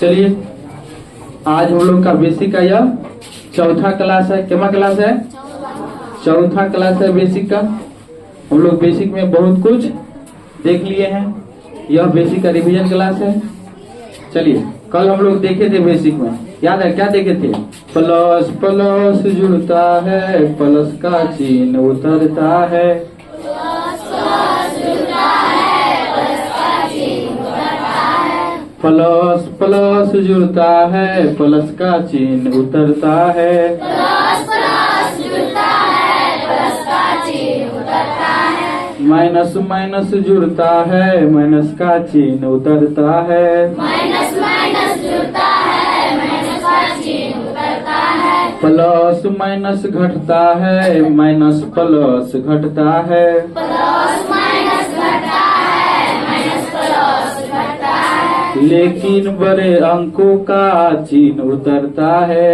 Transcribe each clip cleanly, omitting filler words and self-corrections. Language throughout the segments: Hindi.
चलिए, आज हम लोग का बेसिक का यह चौथा क्लास है। क्या क्लास है? चौथा क्लास है बेसिक का। हम लोग बेसिक में बहुत कुछ देख लिए हैं। यह बेसिक का रिवीजन क्लास है। चलिए, कल हम लोग देखे थे बेसिक में, याद है क्या देखे थे? प्लस प्लस जुड़ता है, प्लस का चिन्ह उतरता है। प्लस प्लस जुड़ता है, प्लस का चिन्ह उतरता है। माइनस माइनस जुड़ता है, माइनस का चिन्ह उतरता है। प्लस माइनस घटता है, माइनस प्लस घटता है। लेकिन बड़े अंकों का चिन्ह उतरता है।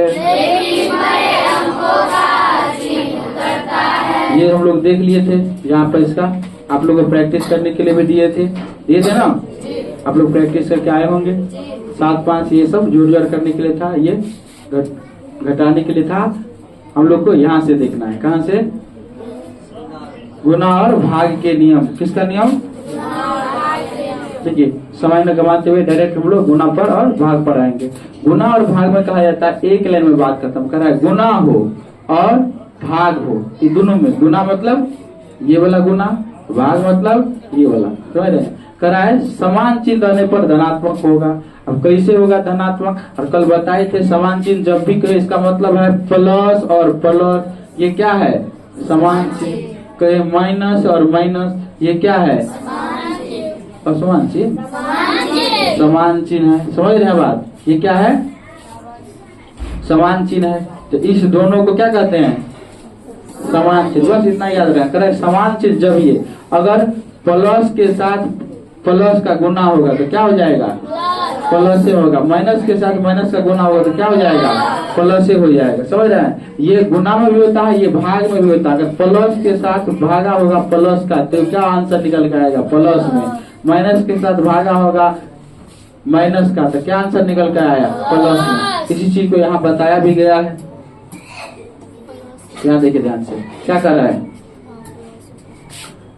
ये हम लोग देख लिए थे। यहाँ पर इसका आप लोग को प्रैक्टिस करने के लिए भी दिए थे ना? आप लोग प्रैक्टिस करके आए होंगे। 7 5 ये सब जोड़ करने के लिए था, ये घटाने के लिए था। हम लोग को यहाँ से देखना है। कहाँ से? गुना और भाग के नियम। किसका नियम? देखिए, समय न गंवाते हुए डायरेक्ट हम लोग गुना पर और भाग पर आएंगे। गुना और भाग में कहा जाता है एक लाइन में बात खत्म कर रहा है। गुना हो और भाग हो, ये दोनों में। गुना मतलब ये वाला गुना, भाग मतलब ये वाला। समझ रहे? करा है समान चिन्ह रहने पर धनात्मक होगा। अब कैसे होगा धनात्मक? और कल बताए थे समान चिन्ह जब भी कहे इसका मतलब है प्लस और प्लस। ये क्या है? समान चिन्ह। कहे माइनस और माइनस, ये क्या है? असमान चिन्ह। समान चिन्ह है। समझ रहे हैं बात? ये क्या है? समान चिन्ह है। तो इस दोनों को क्या कहते हैं? समान चिन्ह। बस इतना याद रखना। समान चिन्ह जब ये अगर प्लस के साथ प्लस का गुना होगा तो क्या हो जाएगा? प्लस से होगा। माइनस के साथ माइनस का गुना होगा तो क्या हो जाएगा? प्लस से हो जाएगा। समझ रहे हैं? ये गुना में भी होता है, ये भाग में भी होता है। अगर प्लस के साथ भागा होगा प्लस का तो क्या आंसर निकल के आएगा? प्लस में। माइनस के साथ भागा होगा माइनस का तो क्या आंसर निकल कर आया? प्लस में। इसी चीज को यहाँ बताया भी गया है। यहाँ देखिए ध्यान से क्या कर रहा है।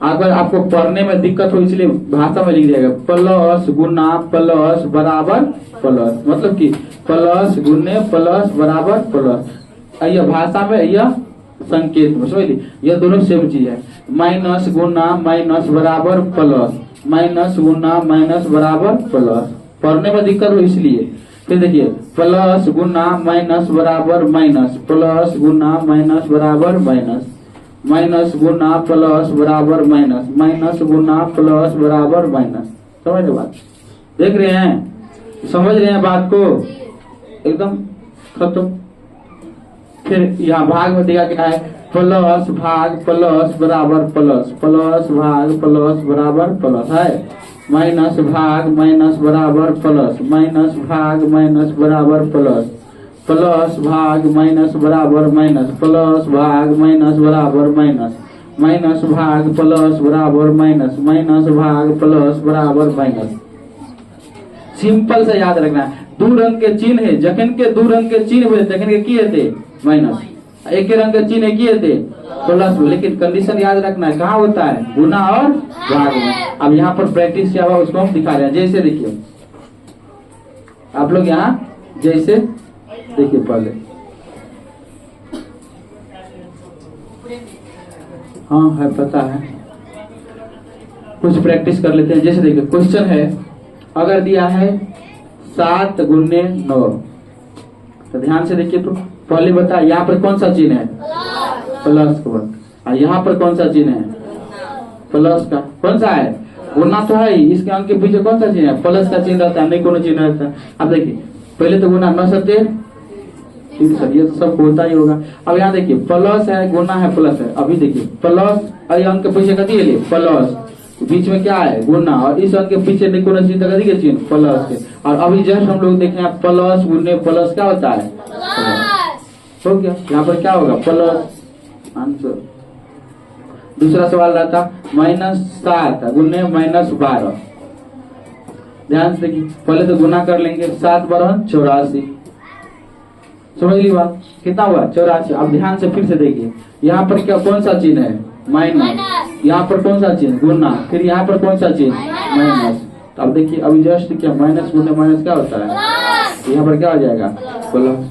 अगर आपको पढ़ने में दिक्कत हो इसलिए भाषा में लिख दिया गया प्लस गुना प्लस बराबर प्लस। मतलब कि प्लस गुने प्लस बराबर प्लस। यह भाषा में, यह संकेत में। समझ ली? यह दोनों सेम चीज है। माइनस गुना माइनस बराबर प्लस, माइनस गुना माइनस बराबर प्लस। पढ़ने में दिक्कत हो इसलिए। फिर देखिए प्लस गुना माइनस बराबर माइनस, प्लस गुना माइनस बराबर माइनस, माइनस गुना प्लस बराबर माइनस, माइनस गुना प्लस बराबर माइनस। समझ रहे बात? देख रहे हैं? समझ रहे हैं बात को? एकदम खत्म। फिर यहाँ भाग में दिया गया है प्लस भाग प्लस बराबर प्लस, प्लस भाग प्लस बराबर प्लस है। माइनस भाग माइनस बराबर प्लस, माइनस भाग माइनस बराबर प्लस, प्लस भाग माइनस बराबर माइनस, प्लस भाग माइनस बराबर माइनस, माइनस भाग प्लस बराबर माइनस, माइनस भाग प्लस बराबर माइनस। सिंपल से याद रखना है। दो रंग के चिन्ह है, जखन के दो रंग के चिन्ह हुए तखन के किए थे माइनस, एक रंग के चिन्ह किए थे प्लस। लेकिन कंडीशन याद रखना है, कहाँ होता है? गुना और भाग में। अब यहाँ पर प्रैक्टिस क्या हुआ उसको हम दिखा रहे हैं। जैसे देखिए आप लोग यहाँ जैसे देखिए पहले, हाँ है पता है, कुछ प्रैक्टिस कर लेते हैं। जैसे देखिए क्वेश्चन है, अगर दिया है 7 गुने 9 तो ध्यान से देखिए। तो पहले बता यहाँ पर कौन सा चिन्ह है? प्लस का। और यहाँ पर कौन सा चिन्ह है? प्लस का। कौन सा है? गुना तो है ही। इसके अंक के पीछे कौन सा चिन्ह है? प्लस का चिन्ह रहता है, नहीं कोनो चिन्ह रहता है। अब देखिए पहले तो गुना 9 7 ठीक सर, ये तो सब होता ही होगा। अब यहाँ देखिए प्लस है, गुना है, प्लस है। अभी देखिए प्लस और अंक के पीछे कथी है? प्लस। बीच में क्या है? गुना। और इस अंक के पीछे नहीं कोनो चिन्ह कथी के चिन्ह? प्लस के। और अभी जस्ट हम लोग देखे प्लस गुने प्लस क्या होता है? हो गया। यहाँ पर क्या होगा? Plus answer. दूसरा सवाल रहता -7 गुने -12, ध्यान से देखिए, पहले तो गुना कर लेंगे, 7 बारह 84, समझ ली बात, कितना हुआ 84। अब ध्यान से फिर से देखिए, यहाँ पर क्या कौन सा चिन्ह है, माइनस, यहाँ पर कौन सा चिन्ह गुना, फिर यहाँ पर कौन सा चिन्ह माइनस। तो अब देखिए अभी जस्ट क्या माइनस गुने माइनस क्या होता है, यहाँ पर क्या हो जाएगा प्लस।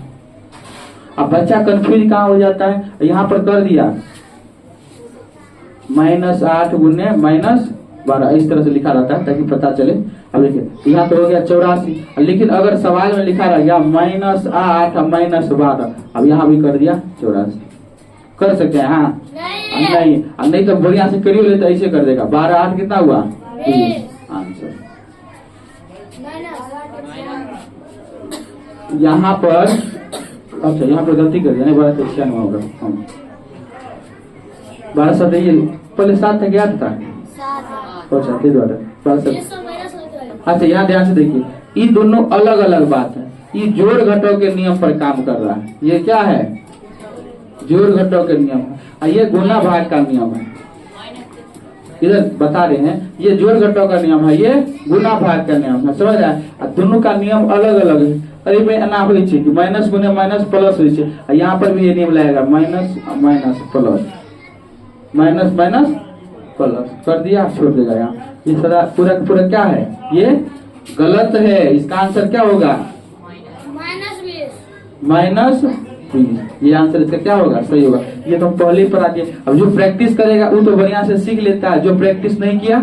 अब बच्चा कंफ्यूज कहाँ हो जाता है, यहाँ पर कर दिया -8 गुने -12, इस तरह से लिखा रहता है ताकि पता चले। अब देखिए यहाँ तो हो गया 84, लेकिन अगर सवाल में लिखा रह गया -8 -12, अब यहाँ भी कर दिया 84, कर सकते हैं हाँ नहीं तो बढ़िया से करियो ले तो ऐसे कर देगा, 12 8 कितना हुआ 20 आंसर। यहाँ पर अच्छा यहाँ पर गलती कर दिया, नहीं 12 से 96 होगा, 12 7 पहले 7 तक याद था, अच्छा फिर 12 7। अच्छा यहाँ ध्यान से देखिए, ये दोनों अलग अलग बात है, ये जोड़ घटाव के नियम पर काम कर रहा है, ये क्या है जोड़ घटाव के नियम है, और ये गुना भाग का नियम है। इधर बता रहे हैं ये जोड़ घटाव का नियम है, ये गुना भाग का नियम है, समझ रहा है। दोनों का नियम अलग अलग है, अरे में एना हो माइनस गुने माइनस प्लस हो, यहाँ पर भी ये नियम लगेगा minus minus plus, minus minus plus कर दिया, छोड़ देगा यहाँ। ये सारा पूरा पूरा क्या है, ये गलत है, इसका आंसर क्या होगा -20, ये आंसर इसका क्या होगा सही होगा। ये तो पहले पर आके, अब जो प्रैक्टिस करेगा वो तो बढ़िया से सीख लेता है, जो प्रैक्टिस नहीं किया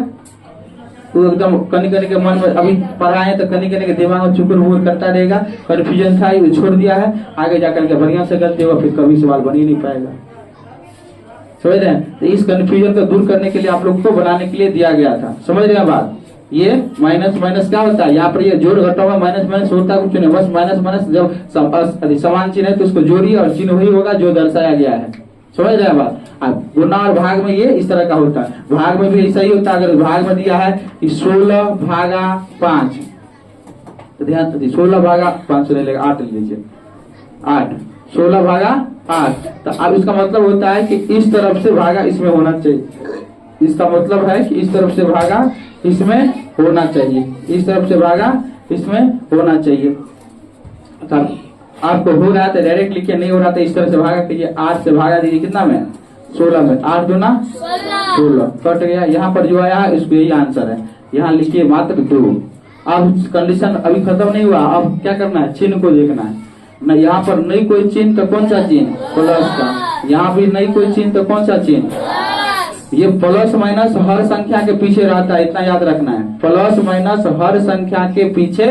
वो एकदम कनी कनी के मन में, अभी पढ़ाए तो कनी कनी के दिमाग में चुकुर मुकुर करता रहेगा, कन्फ्यूजन था ये छोड़ दिया है, आगे जाकर के बढ़िया से गलती होगा, फिर कभी सवाल बन ही नहीं पाएगा, समझ रहे हैं। तो इस कंफ्यूजन को दूर करने के लिए आप लोग को बनाने के लिए दिया गया था, समझ रहे हैं बात। ये माइनस माइनस क्या होता है, यहाँ पर ये जोड़ घटाव में माइनस माइनस होता है, कुछ नहीं, बस माइनस माइनस जब समान चिन्ह है तो उसको जोड़िए और चिन्ह वही होगा जो दर्शाया गया है, समझ रहे हैं बात। गुना और भाग में ये इस तरह का होता है, भाग में भी ऐसा ही होता है। अगर भाग में दिया है 16 भागा 5, तो ध्यान से 16 भागा 5 ले लेगा 8 लीजिए, 8 16 भागा 8, तो अब इसका मतलब होता है कि इस तरफ से भागा इसमें होना चाहिए, इसका मतलब है कि इस तरफ से भागा इसमें होना चाहिए, इस तरफ से भागा इसमें होना चाहिए। आपको हो रहा है तो डायरेक्ट लिखिए, नहीं हो रहा तो इस तरह से भागा कीजिए, 8 से भागा दीजिए कितना में 16 में, 8 दूना 16 कट गया। यहाँ पर जो आया इसको यही आंसर है, यहाँ लिखिए मात्र 2। अब कंडीशन अभी खत्म नहीं हुआ, अब क्या करना है चिन्ह को देखना है ना, यहाँ पर नहीं कोई चिन्ह तो कौन सा चिन्ह प्लस का, यहाँ भी नहीं कोई चिन्ह तो कौन सा चिन्ह, ये प्लस माइनस हर संख्या के पीछे रहता है, इतना याद रखना है, प्लस माइनस हर संख्या के पीछे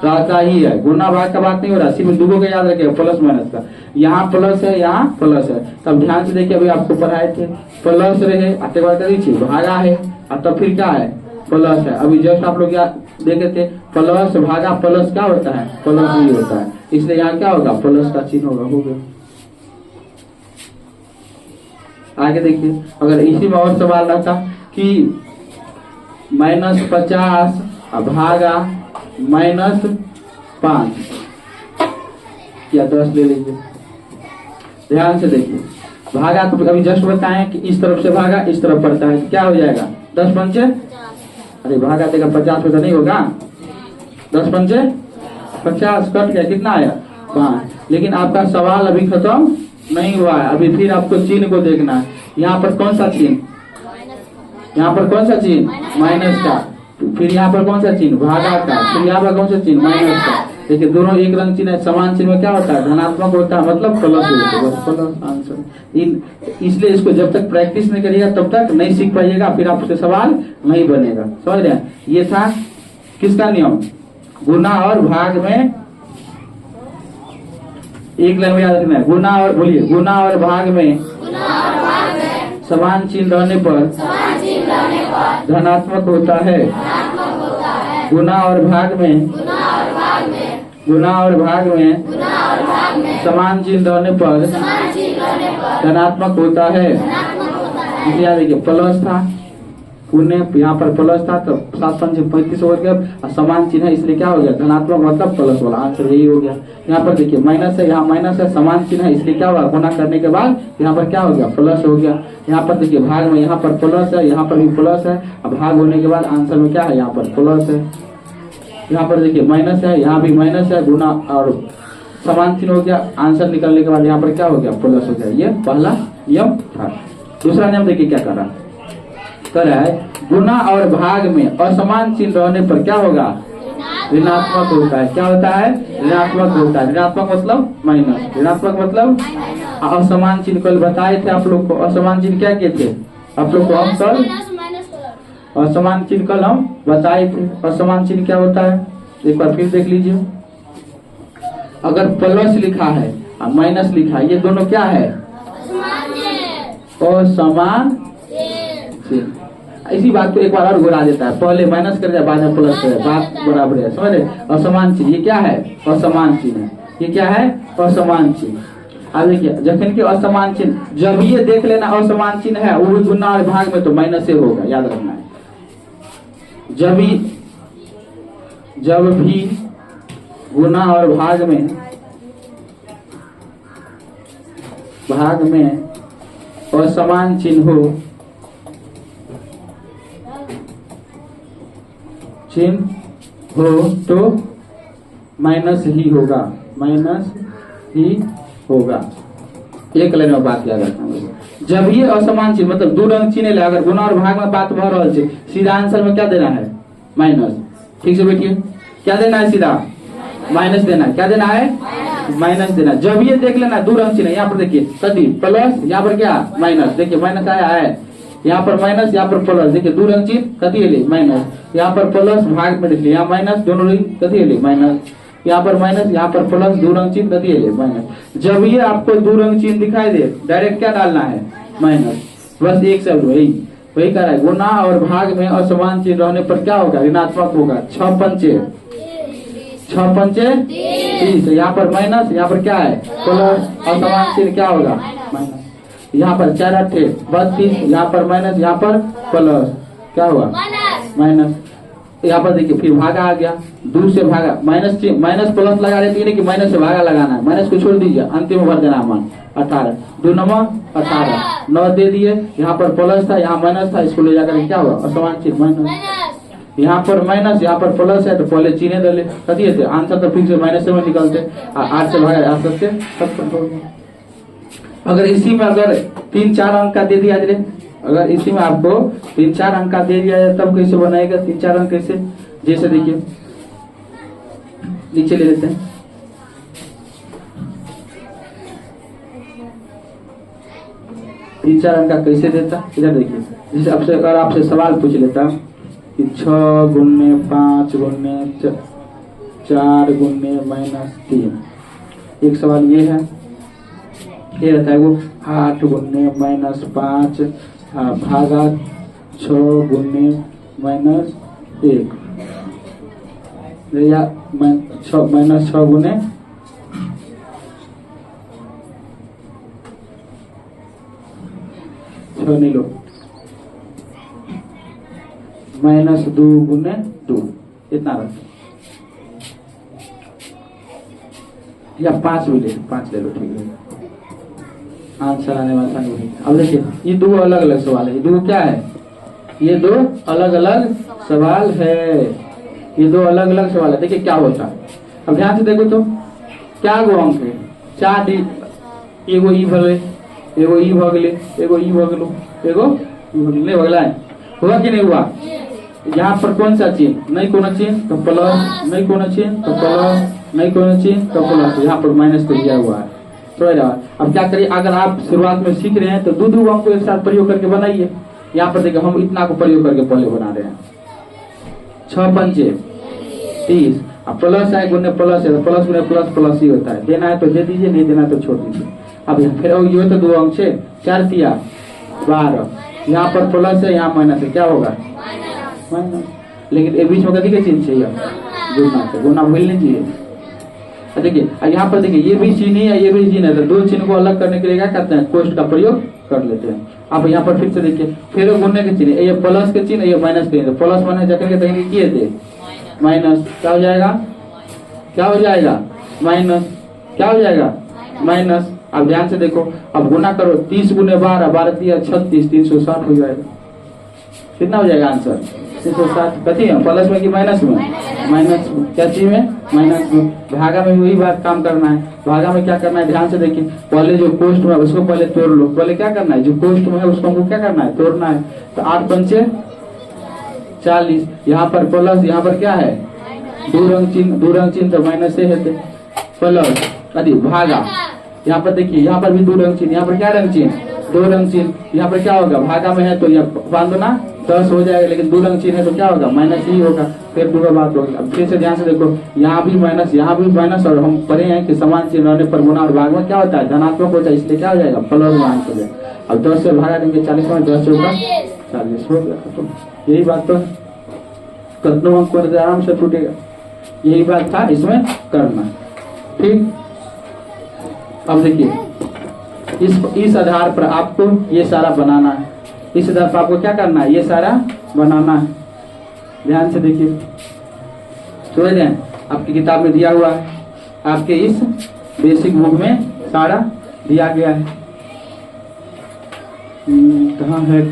रहता ही है, गुना भाग का बात नहीं हो रहा, सिर्फ दुगो का याद रखिए प्लस माइनस का, यहाँ प्लस है यहाँ प्लस है। तब ध्यान से देखिए, अभी आपको पढ़ाए थे प्लस रहे आते बार कर दीजिए भागा है, और तब फिर क्या है प्लस है। अभी जस्ट आप लोग देखे थे प्लस भागा प्लस क्या होता है प्लस ही होता है, इसलिए यहाँ क्या होगा प्लस का चिन्ह होगा, हो गया। आगे देखिए, अगर इसी में और सवाल रहता कि -50 भागा -5 या 10 ले लीजिए। ध्यान से देखिए, भागा तो अभी जस्ट बताएं कि इस तरफ से भागा इस तरफ पड़ता है, क्या हो जाएगा 10 पंचे, अरे भागा देगा 50 में तो नहीं होगा, 10 पंचे 50 कट गया, कितना आया 5। लेकिन आपका सवाल अभी खत्म नहीं हुआ है, अभी फिर आपको चिन्ह को देखना है। यहाँ पर कौन सा चिन्ह, यहाँ पर कौन सा चिन्ह माइनस का, फिर यहाँ पर कौन सा चिन्ह भागा का, फिर यहाँ पर कौन सा चिन्ह माइनस का। देखिए दोनों एक रंग चिन्ह है, समान चिन्ह में क्या होता है धनात्मक होता है, मतलब प्लस होता है, बस प्लस आंसर। इसलिए इसको जब तक प्रैक्टिस नहीं करिएगा तब तक नहीं सीख पाइएगा, फिर आपसे सवाल नहीं बनेगा, समझ रहे हैं। ये था किसका नियम, गुना और भाग में, एक लाइन में याद रखना है, गुना और बोलिए गुना और भाग में समान चिन्ह रहने पर धनात्मक होता है, गुना और भाग में समान चिन्ह रहने पर धनात्मक होता है। इसलिए देखिए प्लस था, पुण्य यहाँ पर प्लस था तो 7 पंचे 35 हो गया, और समान चिन्ह है इसलिए क्या हो गया धनात्मक, मतलब प्लस वाला आंसर यही हो गया। यहाँ पर देखिए माइनस है, यहाँ माइनस है, समान चिन्ह है इसलिए क्या हुआ गुना करने के बाद यहाँ पर क्या हो गया प्लस हो गया। यहाँ पर देखिए भाग में यहाँ पर प्लस है, यहाँ पर भी प्लस है, अब भाग होने के बाद आंसर में क्या है यहाँ पर प्लस है। यहाँ पर देखिए माइनस है, यहाँ भी माइनस है, गुना और समान चिन्ह हो गया। आंसर निकलने के बाद यहाँ पर क्या हो गया, प्लस हो गया। ये पहला नियम था। दूसरा नियम देखिए क्या कर रहा है, गुना और भाग में असमान चिन्ह रहने पर क्या होगा, ऋणात्मक होता है। क्या होता है, ऋणात्मक होता है। ऋणात्मक मतलब माइनस, ऋणात्मक मतलब असमान चिन्ह कल बताए थे आप लोग को। असमान चिन्ह क्या कहते थे आप लोग को, हम कल असमान चिन्ह कल हम बताए थे। असमान चिन्ह क्या होता है, एक बार फिर देख लीजिए। अगर प्लस लिखा है और माइनस लिखा है, ये दोनों क्या है, असमान चिन्ह। इसी बात को एक बार और घुरा देता है, पहले माइनस कर दिया बाद में प्लस कर दिया, बात बराबर है, समझ रहे। असमान चिन्ह ये क्या है, असमान चिन्ह है। ये क्या है, असमान चिन्ह। अब देखिए जखन के असमान चिन्ह, जब ये देख लेना असमान चिन्ह है, वो भी गुना और भाग में तो माइनस से होगा, याद रखना है। जब भी गुना और भाग में असमान चिन्ह हो तो माइनस ही होगा, माइनस ही होगा। एक लाइन में बात याद रखना। जब ये असमान चिन्ह मतलब दो रंग चिन्ह, अगर गुना और भाग में बात बढ़ रहा है, सीधा आंसर में क्या देना है, माइनस। ठीक से बैठिए, क्या देना है, सीधा माइनस देना है। क्या देना है, माइनस देना। जब ये देख लेना दो रंग चिन्ह, यहाँ पर देखिए कभी प्लस, यहाँ पर क्या माइनस, देखिए माइनस आया है, यहाँ पर माइनस, यहाँ पर प्लस। देखिए दो रंग चिन्ह कथी ले माइनस, यहाँ पर प्लस, भाग में देखिए यहाँ माइनस, दोनों कथी ले माइनस, यहाँ पर माइनस, यहाँ पर प्लस, दो रंग चिन्ह कथी ले माइनस। जब ये आपको दो रंग चिन्ह दिखाई दे, डायरेक्ट क्या डालना है, माइनस। बस एक शब्द वही कह रहा है, गुना और भाग में असमान चिन्ह रहने पर क्या होगा, ऋणात्मक होगा। 6 पंचे 30, यहाँ पर माइनस, यहाँ पर क्या है प्लस, असमान चिन्ह क्या होगा, माइनस। यहाँ पर 4 8 32, यहाँ पर माइनस, यहाँ पर प्लस, क्या हुआ माइनस। यहाँ पर देखिए फिर भागा आ गया, 2 से भागा, माइनस प्लस लगा देती है कि माइनस से भागा लगाना है, माइनस को छोड़ दीजिए, अंतिम में भर देना मान 18, 2 9 18, 9 दे दिए। यहाँ पर प्लस था, यहाँ माइनस था, इसको ले जाकर क्या हुआ, असमान चिन्ह माइनस। यहाँ पर माइनस, यहाँ पर प्लस है, तो पहले चिन्ह डाले, कथी है आंसर तो फिर से माइनस में निकलते, 8 से भागा आ सकते। अगर इसी में अगर 3-4 अंक का दे दिया जाए, अगर इसी में आपको 3-4 अंक का दे दिया जाए, तब कैसे बनाएगा 3-4 अंक कैसे, जैसे देखिए नीचे ले लेते हैं। तीन चार अंक का कैसे देता, इधर देखिए। जैसे आपसे अगर आपसे सवाल पूछ लेता कि 6 गुने 5 गुने 4 गुने -3, एक सवाल ये है, ये रहता है वो 8 गुने -5 भागा 6 गुने -1, या -6 गुने 6 नहीं लो, -2 गुने 2, इतना रख, या 5 भी ले, 5 ले लो, ठीक है। आंसर आने वाला नहीं। अब देखिए ये 2 अलग अलग सवाल है, ये 2 क्या है, ये 2 अलग अलग सवाल है, ये 2 अलग अलग सवाल है। देखिए क्या होता है, अब ध्यान से देखो तो क्या गो अंक है, 4 एगो ई भले, एगो ई भगले, एगो ई भगलो, एगो नहीं भगला है, हुआ कि नहीं हुआ। यहाँ पर कौन सा चिन्ह, नहीं कोनो चिन्ह तो प्लस, नहीं कोनो चिन्ह तो प्लस, नहीं कोनो चिन्ह तो प्लस, यहाँ पर माइनस तो दिया हुआ है। तो अब क्या करिए, अगर आप शुरुआत में सीख रहे हैं तो 2 अंक को एक साथ प्रयोग करके बनाइए। यहाँ पर देखिए हम इतना को प्रयोग करके पहले बना रहे हैं, 6 पंचे 30, अब प्लस है गुने प्लस है, तो प्लस गुने प्लस प्लस ही होता है, देना है तो दे दीजिए, नहीं देना तो छोड़ दीजिए। अब फिर ये तो 2 अंक से 4 तिया 12, यहाँ पर प्लस है, यहाँ माइनस है, क्या होगा माइनस। लेकिन ये बीच में कभी का चिन्ह चाहिए, गुना से, गुना भूल नहीं चाहिए। देखिए यहाँ पर देखिए ये भी चिन्ह है, ये भी चिन्ह है, तो 2 चिन्ह को अलग करने के लिए क्या करते हैं, कोष्ठ का प्रयोग कर लेते हैं। अब यहाँ पर फिर से देखिए, फिर गुणने के चिन्ह, ये प्लस के चिन्ह, ये माइनस के चिन्ह, प्लस माइनस जगह कहीं किए थे माइनस, क्या हो जाएगा, क्या हो जाएगा माइनस, क्या हो जाएगा माइनस। अब ध्यान से देखो, अब गुना करो, 30 गुने 12, 12 3 36, 360 हो जाएगा। कितना हो जाएगा आंसर 360 कथी है प्लस में कि माइनस में? माइनस में। क्या चीज में? माइनस में। भागा में वही बात काम करना है। भागा में क्या करना है ध्यान से देखिए, पहले जो कोष्ठ में उसको पहले तोड़ लो। पहले क्या करना है, जो कोष्ठ में है उसको हमको क्या करना है, तोड़ना है। तो 8 पंचे 40, यहाँ पर प्लस, यहाँ पर क्या है दो रंग चिन्ह तो माइनस से है प्लस अरे भागा। यहाँ पर देखिए, यहाँ पर भी 2 रंग चिन्ह, यहाँ पर क्या रंग चिन्ह, 2 रंग चिन्ह। यहाँ पर क्या होगा, भागा में है तो यह बांधना 10 हो जाएगा, लेकिन 2 रंग चिन्ह है तो क्या होगा, माइनस ही होगा। फिर दूसरा बात होगी। अब फिर से ध्यान से देखो, यहाँ भी माइनस, यहाँ भी माइनस, और हम पढ़े हैं कि समान चिन्ह रहने पर गुना और भाग में क्या होता है, धनात्मक होता है, इसलिए क्या हो जाएगा, प्लस मान हो जाएगा। अब 10 से भागा देंगे 40 में, 10 होगा 40 हो गया। तो यही बात तो कतनों अंक पर आराम से टूटेगा। यही बात था इसमें करना, ठीक। अब देखिए, इस आधार पर आपको ये सारा बनाना है। इस आधार पर आपको क्या करना है, ये सारा बनाना है। ध्यान से देखिए, समझ रहे हैं, आपकी किताब में दिया हुआ है, आपके इस बेसिक बुक में सारा दिया गया है। कहाँ है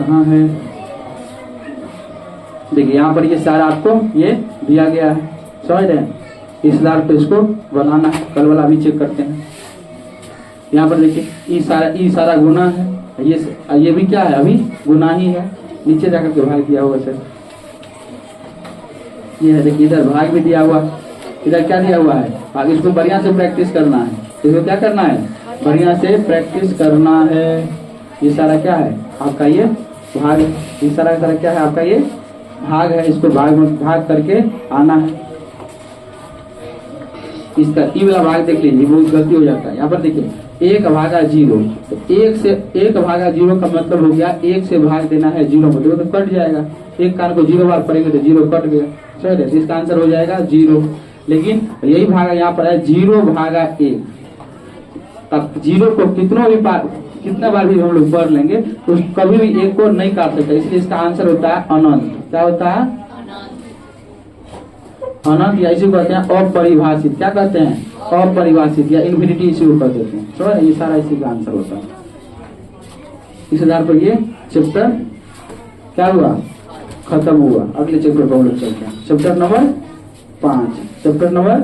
देखिए, यहाँ पर ये सारा आपको ये दिया गया है, समझ रहे हैं। इस आधार पर इसको बनाना है। कल वाला भी चेक करते हैं। यहाँ पर देखिए, ई सारा गुना है, ये भी क्या है, अभी गुना ही है। नीचे जाकर के भाग दिया हुआ सर, ये है देखिए, इधर भाग भी दिया हुआ, इधर क्या दिया हुआ है भाग। इसको बढ़िया से प्रैक्टिस करना है। इसको क्या करना है, बढ़िया से प्रैक्टिस करना है। ये सारा क्या है आपका, ये भाग, ये सारा क्या है आपका, ये भाग है। इसको भाग करके आना है। इसका ई वाला भाग देख लीजिए, बहुत गलती हो जाता है। यहाँ पर देखिए 1/0, तो 1/0 का मतलब हो गया 1 से भाग देना है 0 में, तो कट जाएगा। एक कान को 0 बार पड़ेंगे तो 0 कट गया, चलिए इसका आंसर हो जाएगा 0। लेकिन यही भागा यहाँ पर है 0/1। अब 0 को कितना बार भी हम लोग पढ़ लेंगे तो कभी भी 1 को नहीं काट सकते, इसलिए इसका आंसर होता है अनंत। क्या होता है, अनंत, या इसी को कहते हैं अपरिभाषित। क्या कहते हैं, अपरिभाषित, या इन्फिनिटी इसी को कहते हैं। तो ये सारा इसी का आंसर होता है। इस आधार पर ये चैप्टर क्या हुआ, खत्म हुआ। अगले चैप्टर पर हम लोग चलते हैं, चैप्टर नंबर 5। चैप्टर नंबर,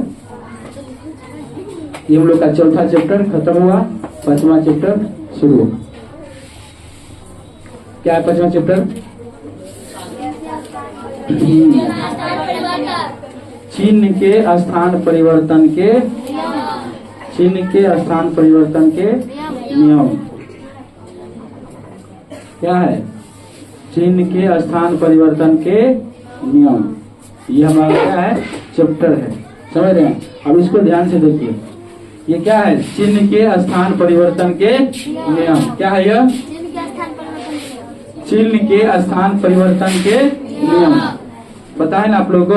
ये हम लोग का चौथा चैप्टर खत्म हुआ, 5वां चैप्टर शुरू। क्या है 5वां चैप्टर, चिन्ह के स्थान परिवर्तन के, चिन्ह के स्थान परिवर्तन के नियम। क्या है, चिन्ह के स्थान परिवर्तन के नियम। ये हमारा क्या है, चैप्टर है, समझ रहे हैं। अब इसको ध्यान से देखिए, ये क्या है, चिन्ह के स्थान परिवर्तन के नियम। क्या है यह, चिन्ह के स्थान परिवर्तन के नियम। पता है ना आप लोगों को,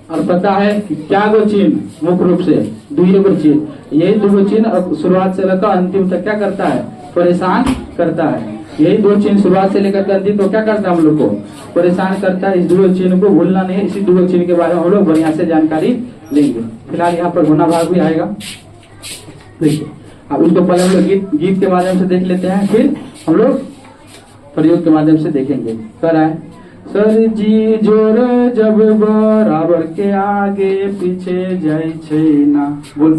और पता है कि क्या गो चिन्ह मुख्य रूप से 2 गो चिन्ह, यही 2 चिन्ह शुरुआत से लेकर अंतिम तक क्या करता है, परेशान करता है। यही 2 चिन्ह शुरुआत से लेकर अंतिम तो क्या करता है, हम लोग को परेशान करता है। इस 2 चिन्ह को भूलना नहीं, इसी 2 चिन्ह के बारे में हम लोग बढ़िया से जानकारी लेंगे। फिलहाल यहाँ पर गुना भाग भी आएगा, देखिए। अब उसको पहले हम लोग गीत के माध्यम से देख लेते हैं, फिर हम लोग प्रयोग के माध्यम से देखेंगे। कर रहा है, सर जी जोर जब बराबर के आगे पीछे जाय छै ना, बोल।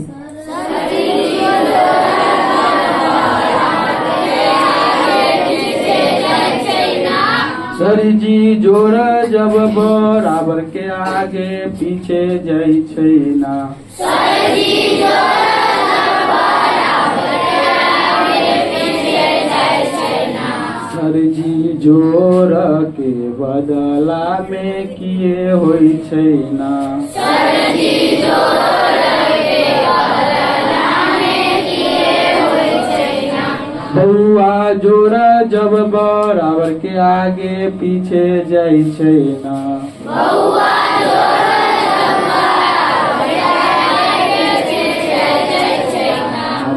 सर जी जोर जब बराबर के आगे पीछे जाय छै ना, सर जी जोर के बदला में किए होई छै ना, बउआ जोर जब बराबर के आगे पीछे जाय छै ना,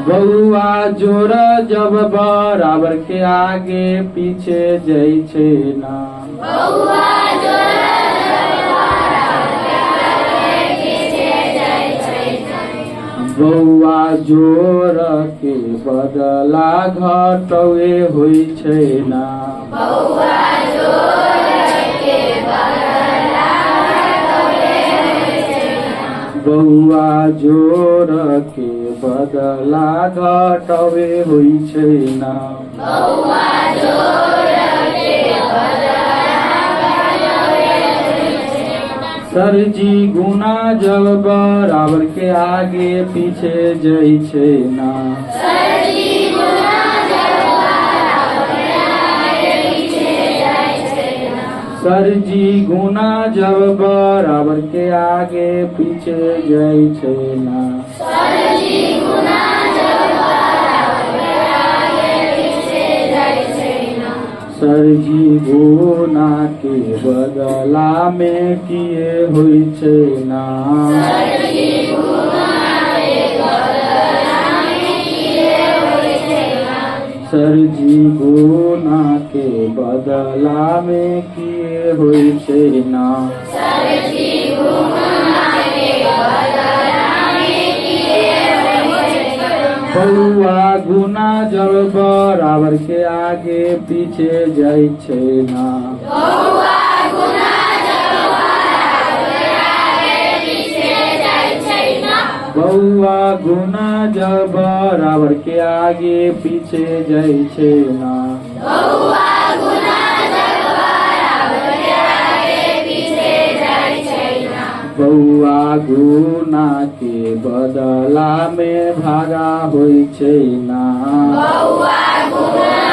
बउआ जोर जब बराबर के आगे पीछे जाय छै ना, बउआ जोर के बदला घटवे होई छै ना, बउआ जोर के बौआ जोर के बदला घटवे होइ छै ना। सर जी गुना जब बराबर के आगे पीछे जाइ छै ना। सर जी गुना जब बराबर के आगे पीछे जाइ छै ना। सर जी गुना के बदला में किए होइ छै ना। सर जी गुना के बदला में किए होइ छै ना। बौआ गुना जब बराबर के आगे पीछे जाइ छै ना। बौआ गुना जब बराबर के आगे पीछे जाइ छै ना। बौआ गुना के बदला में भागा होइ छै ना। बौआ गुना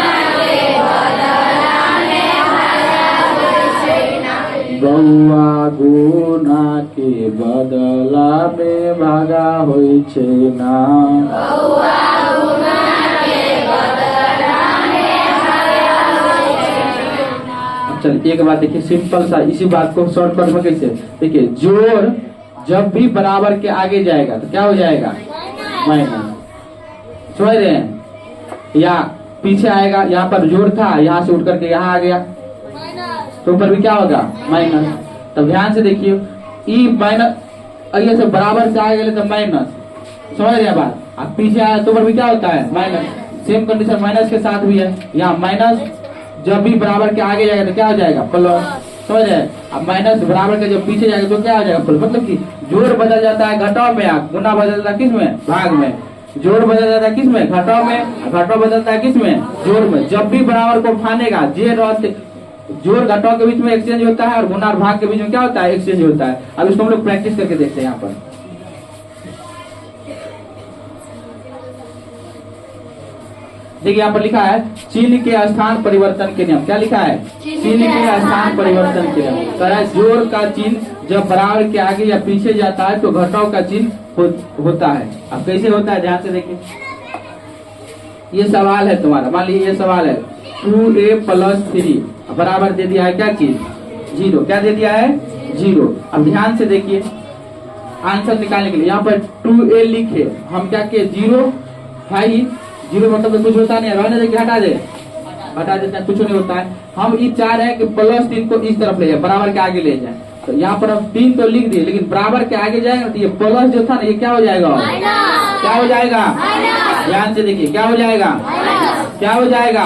के बदला में भागा होइ छै ना। चल एक बात देखिए, सिंपल सा इसी बात को शॉर्टकट में कैसे देखिए, जोड़ जब भी बराबर के आगे जाएगा तो क्या हो जाएगा, माइनस। समझ रहे हैं, या पीछे आएगा, यहाँ पर जोड़ था, यहाँ से उठ करके यहाँ आ गया तो ऊपर भी क्या होगा, माइनस। तब ध्यान से देखिए, ई माइनस अगर से बराबर से आगे तो माइनस, समझ रहे हैं बात। अब पीछे आया तो ऊपर भी क्या होता है, माइनस। सेम कंडीशन माइनस के साथ भी है, यहाँ माइनस जब भी बराबर के आगे जाएगा तो क्या हो जाएगा, प्लस। समझ रहे हैं, अब माइनस बराबर के जब पीछे जाएगा तो क्या हो जाएगा, प्लस। मतलब कि जोड़ बदल जाता है घटाव में, गुना बदल जाता है किस में, भाग में। जोड़ बदल जाता है किस में, घटाव में। घटाव बदलता है किस में, जोड़ में। जब भी बराबर को फानेगा, जोड़ घटाव के बीच में एक्सचेंज होता है और गुना और भाग के बीच में क्या होता है, एक्सचेंज होता है। अब इसको हम लोग प्रैक्टिस करके देखते हैं। यहाँ पर देखिए, यहाँ पर लिखा है चिन्ह के स्थान परिवर्तन के नियम। क्या लिखा है, चिन्ह के स्थान परिवर्तन के नियम। तो जोड़ का चिन्ह जब बराबर के आगे या पीछे जाता है तो घटाव का चिन्ह होता है। अब कैसे होता है, ध्यान से देखिए। ये सवाल है तुम्हारा, मान लीजिए ये सवाल है 2a + 3 बराबर दे दिया है क्या चीज, 0। क्या दे दिया है, 0। अब ध्यान से देखिए, आंसर निकालने के लिए यहाँ पर 2a लिखे, हम क्या किए, 0 है ही। 0 मतलब तो कुछ होता नहीं है, रहने देखिए, हटा देते हैं, कुछ नहीं होता है। हम ये चाह रहे हैं कि +3 को इस तरफ ले जाए, बराबर के आगे ले जाए। तो यहाँ पर हम 3 तो लिख दिए, लेकिन बराबर के आगे जाएगा तो ये प्लस जो था ना, ये क्या हो जाएगा, क्या हो जाएगा, ध्यान से देखिए, क्या हो जाएगा, क्या हो जाएगा,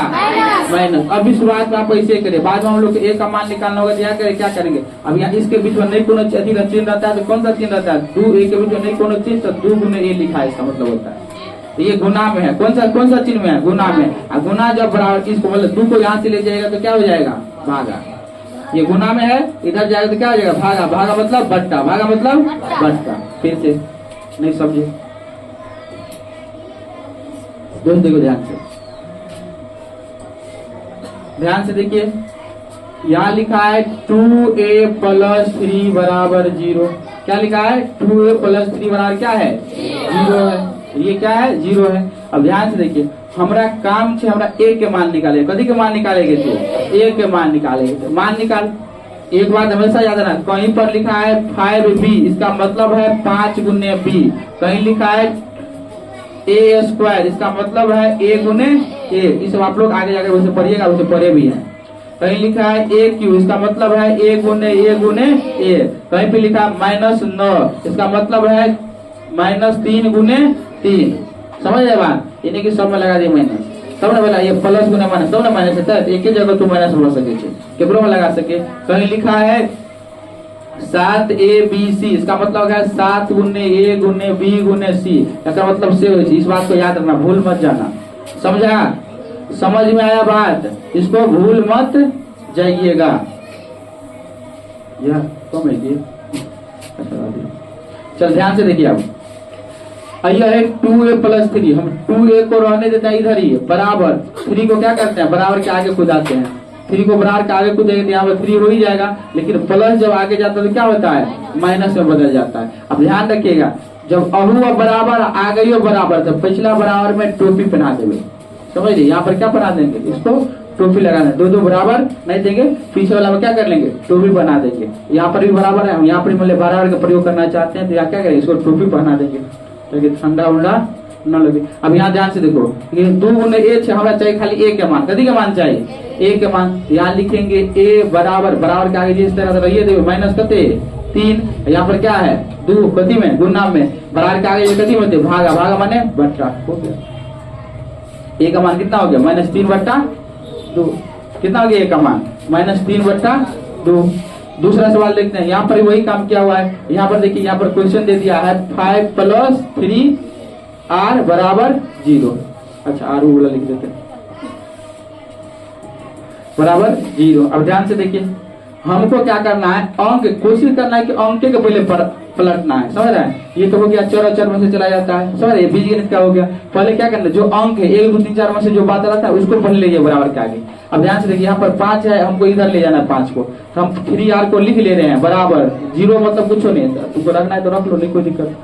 माइनस। अभी शुरुआत में आप ऐसे करें, बाद में हम लोग ए का मान निकालना होगा, क्या करेंगे। अब यहाँ इसके बीच में नहीं कोनो चिन्ह रहता है, तो कौन सा चिन्ह रहता है, 2a के बीच में नहीं कोनो चिन्ह, तो 2 गुना a लिखा है, इसका मतलब होता है ये गुना में है। कौन सा चिन्ह में है, गुना में। और गुना जब बराबर इसको मतलब 2 को यहाँ से ले जाएगा तो क्या हो जाएगा, भागा। ये गुना में है, इधर जाएगा तो क्या हो जाएगा, भागा। भागा मतलब बट्टा, भागा मतलब बट्टा। फिर से नहीं समझे, दोस्त देखो ध्यान से देखिए, यहाँ लिखा है 2a + 3 बराबर 0। क्या लिखा है, 2a + 3 बराबर क्या है, 0 है। ये क्या है, 0 है। अब ध्यान से देखिए, हमारा काम है, हमरा a के मान निकाले। कभी के मान निकालेंगे थे, a के मान निकालेंगे। मान निकाल, एक बात हमेशा याद रखना, कहीं पर लिखा है 5b, इसका मतलब है 5 गुने b। कहीं लिखा है a², इसका मतलब है a गुने a। इस आप लोग आगे जाकर वैसे पढ़िएगा, वैसे पढ़े भी है। कहीं लिखा है aq, इसका मतलब है a गुने a। कहीं पे लिखा है -9, इसका मतलब है -3 गुने 3। समझ रहे बात, यानी कि सब में लगा दिए माइनस, तब ना बोला ये प्लस गुना माइनस, तब ना माइनस है। एक ही जगह तू माइनस बोल सके, केकरो में लगा सके। कहीं लिखा है 7ABC, इसका मतलब हो गया 7 गुने A गुने B गुने C, इसका मतलब से हो। इस बात को याद रखना, भूल मत जाना, समझा? समझ में आया बात? इसको भूल मत जाइएगा। यह कम है ये, चल ध्यान से देखिए। अब यह है 2A + 3, हम 2A को रहने देते हैं इधर ही, बराबर 3 को क्या करते हैं, बराबर के आगे खुदाते हैं। 3 को बराबर के आगे खुदेंगे तो यहाँ पर 3 हो ही जाएगा, लेकिन प्लस जब आगे जाता है तो क्या होता है, माइनस में बदल जाता है। अब ध्यान रखिएगा, जब अहू बराबर आ गई हो बराबर, तो पिछला बराबर में टोपी पहना देंगे, समझ लीजिए। यहाँ पर क्या पहना देंगे, इसको टोपी लगाना, दो बराबर नहीं देंगे, पीछे वाला में क्या कर लेंगे, टोपी बना देंगे। यहाँ पर भी बराबर है, हम यहाँ पर मतलब बराबर का प्रयोग करना चाहते हैं तो यहाँ क्या करेंगे, इसको टोपी पहना देंगे ताकि ठंडा उंडा न लगे। अब यहाँ ध्यान से देखो, ये 2 गुने A हमें चाहिए खाली A के मान, कदी के मान चाहिए, A के मान। यहाँ लिखेंगे A बराबर, बराबर के आगे जिस तरह रहिए देखो माइनस कते 3, यहाँ पर क्या है 2 कति में, गुना में, बराबर के आगे कति में भागा, भागा माने बट्टा, हो गया। A का मान कितना हो गया, -3/2, कितना हो गया A का मान, -3/2। दूसरा सवाल देखते हैं, यहाँ पर वही काम किया हुआ है। यहाँ पर देखिए, यहाँ पर क्वेश्चन दे दिया है 5 + 3R बराबर 0। अच्छा R वाला लिख देते हैं, बराबर 0। अब ध्यान से देखिए, हमको क्या करना है, अंक कोशिश करना है कि अंक के पहले पलटना है, समझ रहे हैं। ये तो हो गया चर अचर में से चला जाता है, समझ रहे, बीजगणित का हो गया। पहले क्या करना है, जो अंक है 1 2 3 4 में से जो बात रहता है उसको पहले ले जाइए बराबर के आगे। अब ध्यान से देखिए, यहाँ पर 5 है, हमको इधर ले जाना है 5 को, तो हम 3R को लिख ले रहे हैं बराबर 0, मतलब कुछ नहीं है, तुमको रखना है तो रख लो, नहीं कोई दिक्कत।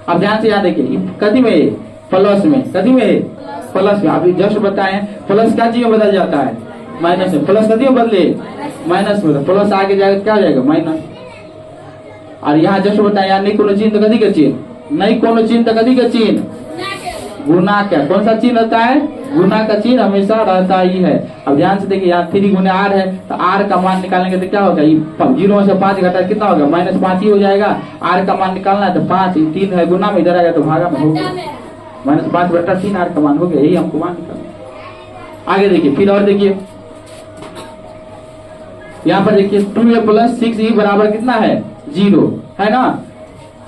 अब ध्यान से यहाँ देखिए, कदी में प्लस में, कदी में प्लस में, अभी जस्ट बताए प्लस क्या चीज में बदल जाता है, माइनस में। प्लस कदी में बदले, माइनस में, प्लस आगे जाएगा क्या हो जाएगा, माइनस। और यहाँ जस्ट बताया, यहाँ नहीं कोनो चिन्ह तो कदी का चिन्ह, नहीं कोनो चिन्ह तो कदी का चिन्ह, गुना का। कौन सा चिन्ह होता है, गुना का चिन्ह हमेशा रहता ही है। अब ध्यान से देखिए, यहाँ 3 गुने R है, तो R का मान निकालेंगे तो क्या होगा, 0 में से 5 घटा कितना होगा, -5 ही हो जाएगा। R का मान निकालना है तो 5, 3 है गुना में, इधर आएगा तो भागा में हो गया, -5/3 R का मान हो गया, यही हमको मान निकालना। आगे देखिए, फिर और देखिए, यहाँ पर देखिए 2A + 6E बराबर कितना है, 0 है ना।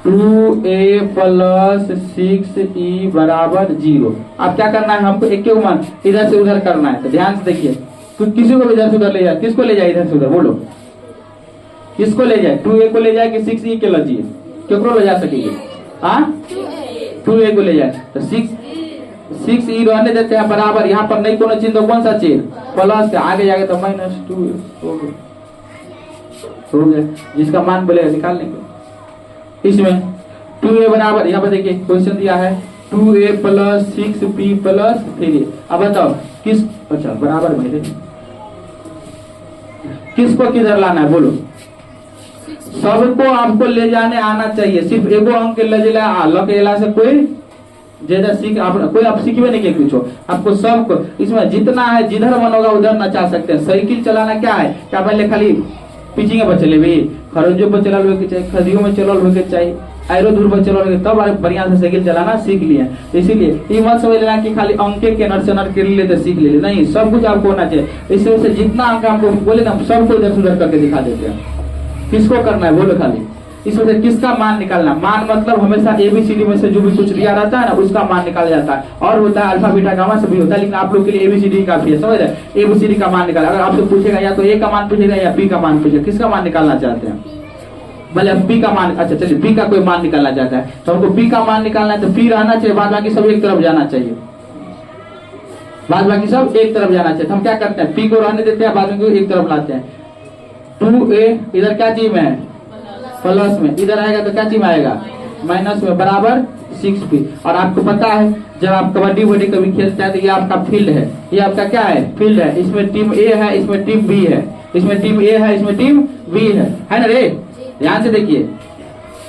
2A + 6E बराबर 0। अब क्या करना है, हमको एक मान इधर से उधर करना है। तो ध्यान से देखिए, तो किसी को इधर से उधर ले जाए, किसको ले जाए इधर से उधर, बोलो किसको ले जाए, 2A को ले जाए कि 6E के ले जाइए, क्यों ले जा सकेंगे, हाँ 2A को ले जाए। तो 6E रहने देते हैं बराबर, यहाँ पर नहीं कोनो चिन्ह, तो कौन सा चिन्ह, प्लस से आगे जाएगा तो -2 हो गया, जिसका मान बोलेगा निकाल लेंगे। इसमें 2A बराबर, यहाँ पर देखिए क्वेश्चन दिया है 2A + 6B + 3। अब बताओ किस, अच्छा बराबर में किसको किधर लाना है, बोलो। सबको आपको ले जाने आना चाहिए, सिर्फ एगो अंक लेला से कोई ज्यादा सीख आप सीखवे नहीं किया कुछ, आपको सबको इसमें जितना है, जिधर मन होगा उधर नचा सकते हैं। साइकिल चलाना क्या है, क्या पहले खाली पिचिंग पर चले भी, खरंजों पर चलल हुए के चाहिए, खदियों में चलल हुए के चाहिए, एरो दूर पर चलल हुए, तब बढ़िया से साइकिल चलाना सीख लिया। इसीलिए ये मत समझ लेना कि खाली अंके के नर्सनर के लिए तो सीख ले, नहीं, सब कुछ आपको होना चाहिए। इस वजह से जितना अंक आपको बोले ना, सबको इधर सुधर करके दिखा देते हैं। किसको करना है बोलो खाली, इस वजह से किसका मान निकालना, मान मतलब हमेशा ABCD में से जो भी कुछ दिया रहता है ना, उसका मान निकाला जाता है। और होता है अल्फा बीटा गामा सभी होता है, लेकिन आप लोग के लिए ABCD काफी है, समझ रहे। ABCD का मान निकाला, अगर आपसे पूछेगा या तो A का मान पूछेगा या B का मान पूछेगा, किसका मान निकालना चाहते हैं, भले B का मान, अच्छा चलिए B का कोई मान निकालना चाहता है तो हमको B का मान निकालना है, तो P रहना चाहिए, बाद बाकी सब एक तरफ जाना चाहिए, बाद बाकी सब एक तरफ जाना चाहिए। हम क्या करते हैं, P को रहने देते हैं, बाद में एक तरफ लाते हैं। 2A इधर क्या चीज में है, प्लस में, इधर आएगा तो क्या चीज में आएगा, माइनस में, बराबर 6B। और आपको पता है जब आप कबड्डी वड्डी कभी खेलते हैं तो ये आपका फील्ड है, ये आपका क्या है, फील्ड है। इसमें टीम A है, इसमें टीम B है, इसमें टीम A है, इसमें टीम B है ना रे, ध्यान से देखिए।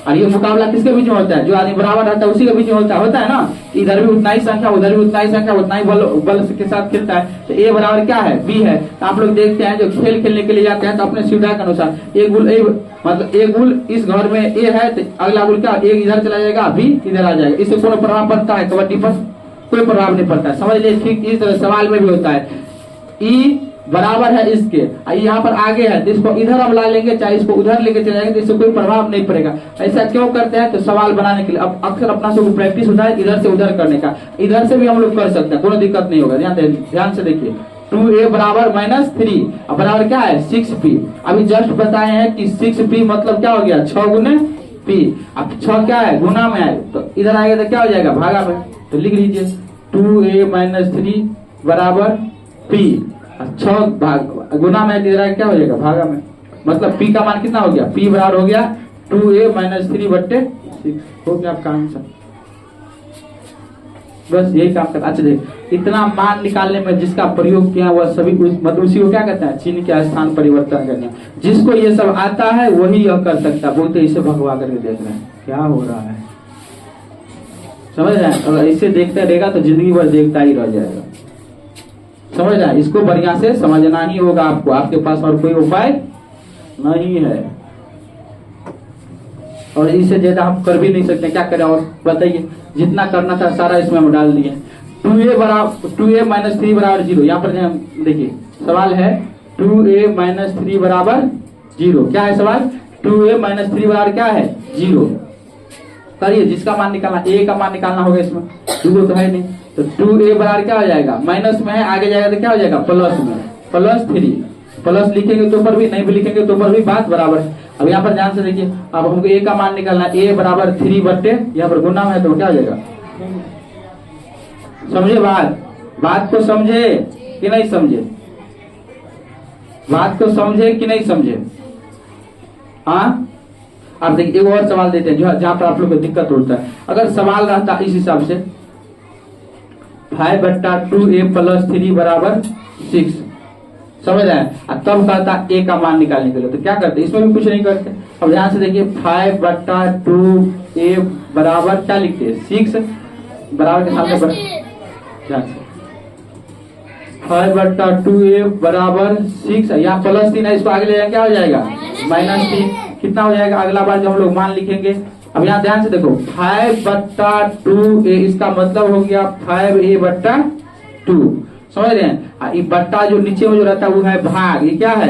और ये मुकाबला किसके बीच में होता है, जो आदमी बराबर रहता है उसी के बीच में होता है ना। इधर भी उतना ही संख्या, उधर भी उतना ही संख्या, उतना ही बल के साथ खेलता है। तो A बराबर क्या है, B है। तो आप लोग देखते हैं जो खेल खेलने के लिए जाते हैं तो अपने सुविधा के अनुसार एक गुल मतलब एक गुल इस घर में A है तो अगला गुल क्या, एक इधर चला जाएगा, B इधर आ जाएगा। इससे कोई प्रभाव पड़ता है कबड्डी पर, कोई प्रभाव नहीं पड़ता है, समझ लीजिए। ठीक इस तरह सवाल में भी होता है, E बराबर है इसके, यहाँ पर आगे है तो इसको इधर हम ला लेंगे, चाहे इसको उधर लेके चले जाएंगे तो इससे कोई प्रभाव नहीं पड़ेगा। ऐसा क्यों करते हैं? तो सवाल बनाने के लिए। अब अक्सर अपना सब प्रैक्टिस होता है इधर से उधर करने का, इधर से भी हम लोग कर सकते हैं, कोई दिक्कत नहीं होगा। ध्यान से देखिए, 2a बराबर -3, अब बराबर क्या है 6p। अभी जस्ट बताए हैं कि 6p मतलब क्या हो गया 6 गुने p। अब 6 क्या है गुना में है, तो इधर आएगा तो क्या हो जाएगा भागा में, तो लिख लीजिए 2a - 3 बराबर p। 6 गुना में इधर आएगा क्या हो जाएगा भागा में, मतलब p का मान कितना हो गया, p बराबर हो गया 2a - 3/6 हो गया आपका आंसर। बस यही काम करता। अच्छा देख, इतना मान निकालने में जिसका प्रयोग किया वह सभी मतलब उसी को क्या कहते हैं, चिन्ह के स्थान परिवर्तन करना। जिसको ये सब आता है वही यह कर सकता है। बोलते इसे भगवा करके देख रहे हैं क्या हो रहा है, समझ रहे हैं? अगर इसे देखता रहेगा तो जिंदगी भर देखता ही रह जाएगा, समझ रहे हैं? इसको बढ़िया से समझना ही होगा आपको, आपके पास और कोई उपाय नहीं है, और इसे ज्यादा हम कर भी नहीं सकते। क्या करें और बताइए, जितना करना था सारा इसमें हम डाल दिए। 2a - 3 बराबर 0। यहाँ पर देखिए सवाल है 2a - 3 बराबर 0। क्या है सवाल? 2a - 3 बराबर क्या है 0। करिए, जिसका मान निकालना, a का मान निकालना होगा इसमें, 2 तो है नहीं, तो 2a बराबर क्या हो जाएगा, माइनस में है, आगे जाएगा तो क्या हो जाएगा प्लस में, +3। प्लस लिखेंगे तो ऊपर भी, नहीं भी लिखेंगे तो ऊपर भी, बात बराबर है। अब यहाँ पर ध्यान से देखिए, अब हमको a का मान निकालना है, a बराबर 3 यहाँ पर गुना में है तो क्या हो जाएगा, समझे बात को समझे कि नहीं समझे, बात को समझे कि नहीं समझे? हाँ, अब देखिए एक और सवाल देते हैं जहां पर आप लोग को दिक्कत होता है। अगर सवाल रहता इस हिसाब से 5/2a + 3 बराबर 6, समझ रहे हैं? तब कहता a का मान निकालने के लिए, तो क्या करते, इसमें भी कुछ नहीं करते। अब ध्यान से देखिए 5/2a बराबर क्या लिखते हैं 6 बराबर के सामने 5/2a बराबर 6, यहाँ +3 है, इसको आगे ले जाए क्या हो जाएगा -3, कितना हो जाएगा अगला बार जब हम लोग मान लिखेंगे। अब यहाँ ध्यान से देखो 5/2a, इसका मतलब हो गया 5a/2, समझ रहे हैं? ये बट्टा जो नीचे में जो रहता है वो है भाग, ये क्या है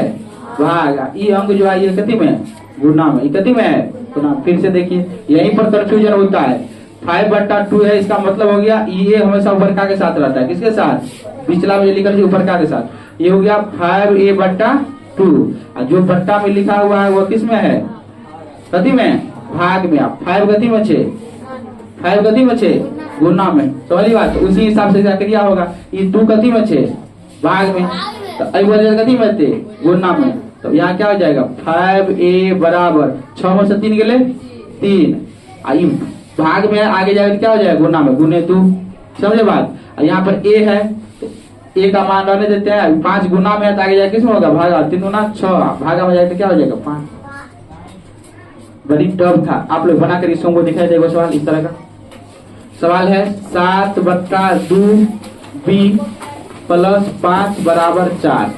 भाग, ये अंक जो है ये कति में गुना में, ये कति में है गुना। फिर से देखिए यहीं पर कंफ्यूजन होता है, 5/2 है, इसका मतलब हो गया ये हमेशा ऊपर का के साथ रहता है, किसके साथ, पिछला में लिखा ऊपर का के साथ, ये हो गया 5a/2, जो बट्टा में लिखा हुआ है वो किस में है कति में भाग में। आप 5 गति में 6, 5 गति में 6 गुना में, समझिए बात। उसी हिसाब से क्या क्रिया होगा, ये 2 गति में 6 भाग में, तो गति में थे गुना में, तो यहाँ क्या हो जाएगा 5a बराबर 6 में से 3 गए 3, आई भाग में आगे जाएगा क्या हो जाएगा गुना में, गुने 2, समझे बात। यहाँ पर a है, a का मान रहने देते हैं, 5 गुना में है तो आगे जाए किसमें होगा भागा, 3 गुना 6, भागा में जाए तो क्या हो जाएगा 5। बड़ी टफ था, आप लोग बना कर इसको हमको दिखाई देगा सवाल इस तरह का। सवाल है 7/2b + 5 बराबर 4।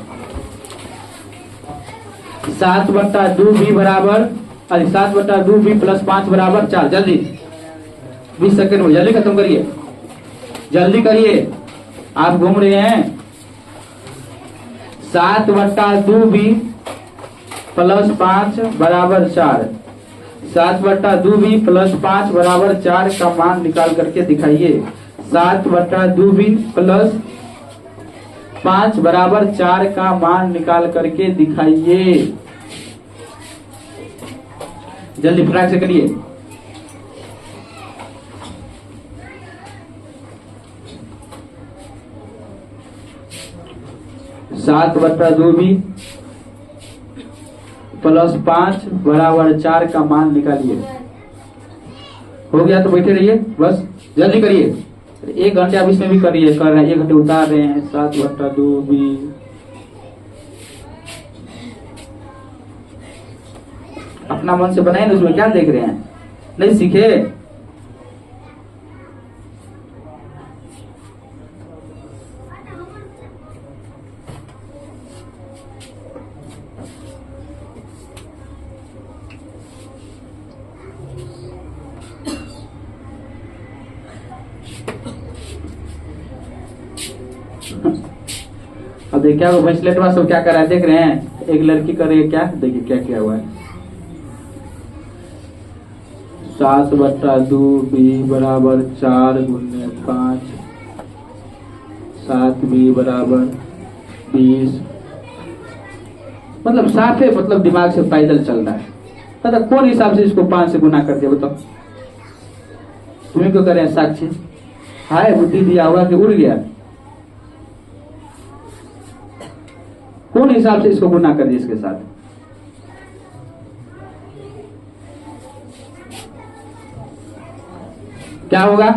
7/2b बराबर 7/2b + 5 बराबर 4। जल्दी 20 सेकंड में जल्दी खत्म करिए, जल्दी करिए, आप घूम रहे हैं। 7/2b + 5 बराबर 4। 7/2b + 5 बराबर 4 का मान निकाल करके दिखाइए। 7/2b + 5 बराबर 4 का मान निकाल करके दिखाइए, जल्दी फटाक से करिए। सात बट्टा 2b + 5 बराबर 4 का मान निकालिए। हो गया तो बैठे रहिए, बस जल्दी करिए। 1 घंटे आप इसमें भी कर रहे हैं, 1 घंटे उतार रहे हैं। 7/2b अपना मन से बनाए ना, उसमें क्या देख रहे हैं, नहीं सीखे। अब देखिए क्या स्लेट में सब क्या कर रहा है देख रहे हैं, एक लड़की कर रही है क्या, देखिए क्या किया हुआ है। 7/2b बराबर 4 गुने 5, 7b बराबर 20, मतलब 7 है, मतलब दिमाग से पैदल चल रहा है। मतलब कौन हिसाब से इसको 5 से गुना कर दिया बताओ, तुम्हें क्यों करें साक्षी, हाय बुद्धि दिया हुआ कि उड़ गया, कौन हिसाब से इसको गुना कर दिया इसके साथ। क्या होगा,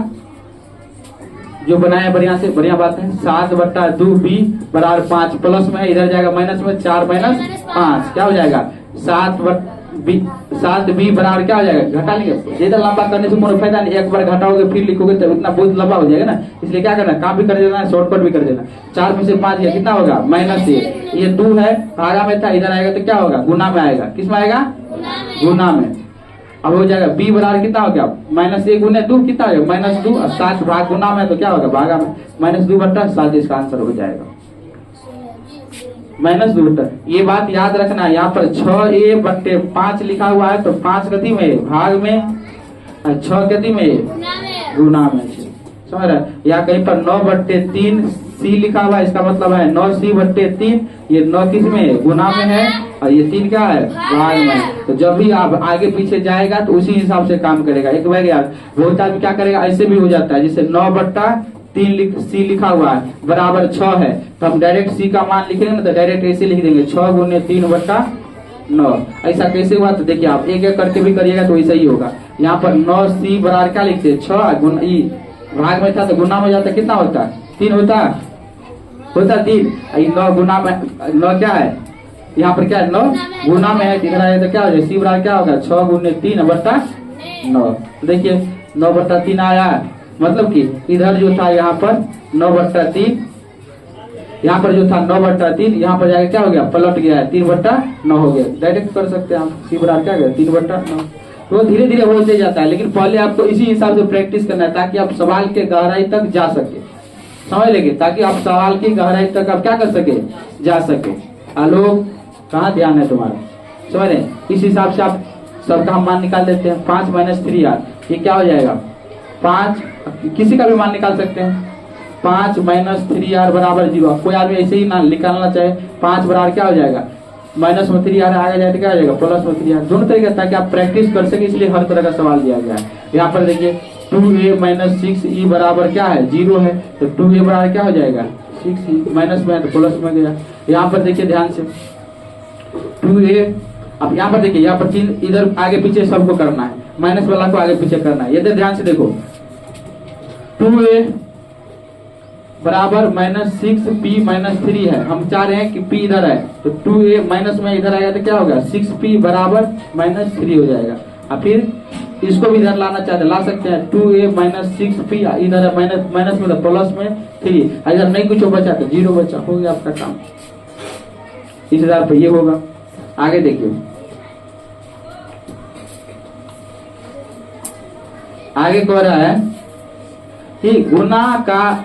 जो बनाया बढ़िया से, बढ़िया बात है। 7/2b बराबर 5, प्लस में इधर जाएगा माइनस में, 4 माइनस 5 क्या हो जाएगा 7b बराबर क्या हो जाएगा, घटा लेंगे। ज्यादा लंबा करने से कोई फायदा नहीं, एक बार घटाओगे फिर लिखोगे तो इतना बहुत लंबा हो जाएगा ना, इसलिए क्या करना, काम भी कर देना है, शॉर्टकट भी कर देना। 4 में से 5 गया कितना होगा -1, ये 2 है, भागा में था, इधर आएगा तो क्या होगा, गुना में आएगा। किस में आएगा, गुना में। अब हो जाएगा b बराबर कितना हो गया, -1 गुने 2 कितना हो गया -2, और 7 भाग गुना में तो क्या होगा, भागा में, -2/7 इसका आंसर हो जाएगा, -2। ये बात याद रखना, यहाँ पर 6a/5 लिखा हुआ है तो 5 गति में भाग में, 6 गति में गुना में, समझ रहे। या कहीं पर 9/3c लिखा हुआ है, इसका मतलब है 9c/3, ये 9 किस में, गुना में है, और ये 3 क्या है, भाग में। तो जब भी आप आगे पीछे जाएगा तो उसी हिसाब से काम करेगा। एक बार यार बहुत आदमी क्या करेगा, ऐसे भी हो जाता है, जैसे 9/3 c लिखा हुआ है बराबर 6 है, तो हम डायरेक्ट c का मान लिखेंगे ना, तो डायरेक्ट ऐसे लिख देंगे 6 गुने 3/9। ऐसा कैसे हुआ, तो देखिए आप एक एक करके भी करिएगा तो वैसा ही होगा। यहाँ पर 9c बराबर क्या लिखते हैं, 6 गुना ई, भाग में था तो गुना में जाता, कितना होता, 3 होता 3। 9 गुना में, 9 क्या है, यहाँ पर क्या है, 9 गुना में है, इधर आए तो क्या हो जाए, c बराबर क्या होगा, 6 गुने 3/9। देखिए 9/3 आया, मतलब कि इधर जो था यहाँ पर 9/3, यहाँ पर जो था 9/3, यहाँ पर जाके क्या हो गया, पलट गया है, 3/9 हो गया। डायरेक्ट कर सकते हैं आप, c बराबर क्या गया 3/9। तो धीरे धीरे होते जाता है, लेकिन पहले आपको इसी हिसाब से प्रैक्टिस करना है ताकि आप सवाल के गहराई तक जा सके, समझ लेंगे, ताकि आप सवाल की गहराई तक आप क्या कर सके, जा सके। आलोक कहाँ ध्यान है तुम्हारा, समझ रहे। इस हिसाब से आप सबका हम मान निकाल देते हैं। 5 - 3r ये क्या हो जाएगा, 5, किसी का भी मान निकाल सकते हैं। 5 - 3r बराबर 0। कोई आदमी ऐसे ही ना निकालना चाहे, 5 बराबर क्या हो जाएगा, माइनस में 3r आगे जाए तो क्या हो जाएगा, प्लस में 3r, दोनों तरीके, ताकि आप प्रैक्टिस कर सके, इसलिए हर तरह का सवाल दिया गया है। यहाँ पर देखिए 2a - 6e बराबर क्या है, 0 है, तो 2a बराबर क्या हो जाएगा 6e, माइनस में है तो प्लस में गया। यहाँ पर देखिए ध्यान से 2a, अब यहाँ पर देखिए, यहाँ पर चिन्ह इधर आगे पीछे सबको करना है, माइनस वाला को आगे पीछे करना है। इधर ध्यान से देखो, 2a बराबर -6p - 3 है, हम चाह रहे हैं कि p इधर है, तो 2a माइनस में इधर आएगा तो क्या होगा, 6p बराबर -3 हो जाएगा। और फिर इसको भी इधर लाना चाहते ला सकते हैं, 2a - 6p इधर है, माइनस में प्लस में 3, इधर नहीं कुछ बचा तो 0 बचा, हो गया आपका काम। इस आधार पर ये होगा। आगे देखिए, आगे कह रहा है कि गुना का,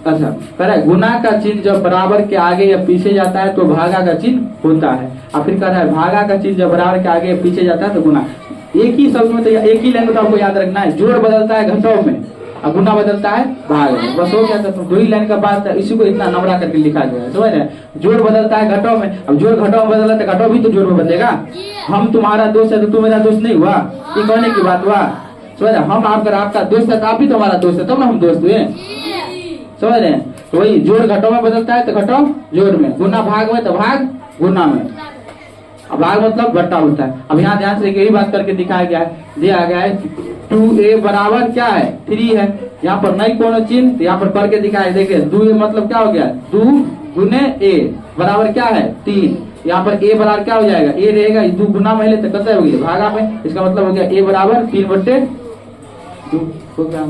अच्छा कह रहा है गुना का चिन्ह जब बराबर के आगे या पीछे जाता है तो भागा का चिन्ह होता है। और फिर कह रहा है भागा का चिन्ह जब बराबर के आगे या पीछे जाता है तो गुना। एक ही शब्द में तो एक ही लाइन आपको याद रखना है, जोड़ बदलता है घटाव में और गुना बदलता है भाग में, बस हो गया। तो 2 ही लाइन का बात है, इसी को इतना नमरा करके लिखा गया है, समझ रहे। जोड़ बदलता है घटाव में, अब जोड़ घटाव में बदला तो घटाव भी तो जोड़ में बदलेगा। हम तुम्हारा दोस्त है तो तू मेरा दोस्त नहीं हुआ, ये कहने की बात हुआ, समझ। हम आपका दोस्त है तो आप भी तो हमारा दोस्त है, तब ना हम दोस्त हुए, समझ रहे हैं। तो वही जोड़ घटाव में बदलता है तो घटाव जोड़ में, गुना भाग में तो भाग गुना में। अब भाग मतलब घटा होता है। अब यहाँ ध्यान से यही बात करके दिखाया गया है, दिया गया है 2a बराबर क्या है 3 है, यहाँ पर नहीं कोनो चिन्ह, यहाँ पर करके दिखाया, देखिए 2a मतलब क्या हो गया 2 गुने a बराबर क्या है 3। यहाँ पर a बराबर क्या हो जाएगा, a रहेगा, 2 गुना में ले तो कतई हो गया भागा में, इसका मतलब हो गया a बराबर 3/2 हो गया।